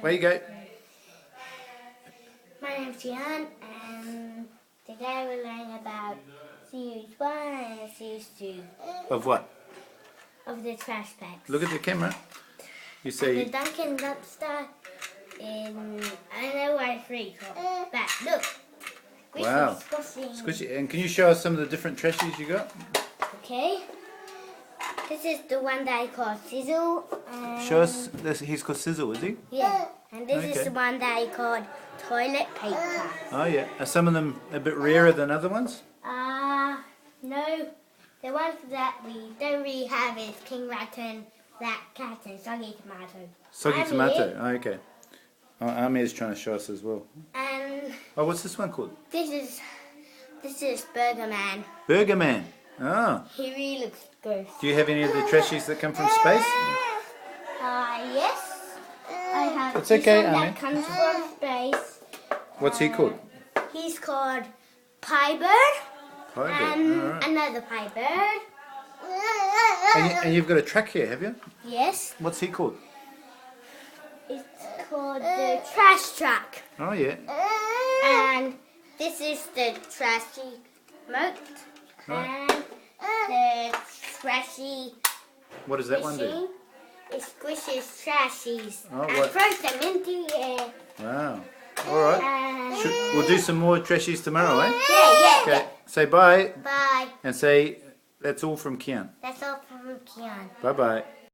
Where you go? My name's Gian, and today we're learning about Series 1 and Series 2 Of what? of the trash bags. Look at the camera. You The say, Dunkin' Dumpster in, I don't know why it's really called, but look. Squishy, wow. squishy. Squishy. And can you show us some of the different trashies you got? Okay. This is the one that I call Sizzle. Show us, he's called Sizzle, is he? Yeah. And this Okay. is the one that I called Toilet Paper. Oh yeah. Are some of them a bit rarer than other ones? No. The ones that we don't really have is King Rattan, Black Cat, and Soggy Tomato. Soggy Amir. tomato. Oh, okay. Oh, Amir's trying to show us as well. And Oh, what's this one called? this is Burger Man. Burger Man. Oh. He really looks gross. Do you have any of the trashies that come from space? Yes. I have It's this okay, one Amir. that comes from space. What's he called? He's called Pie Bird. Pie And Bird. All right. another Pie Bird. And you've got a truck here, have you? Yes. What's he called? It's called the Trash Truck. Oh yeah. And this is the trashy moat. Right. And the trashy What does that one do? machine. It squishes trashies Oh, and what? throws them into the air. Wow. All right. And We'll do some more trashies tomorrow, eh? yeah. Okay. Say bye Bye. and say that's all from Kian. That's all from Kian. Bye bye.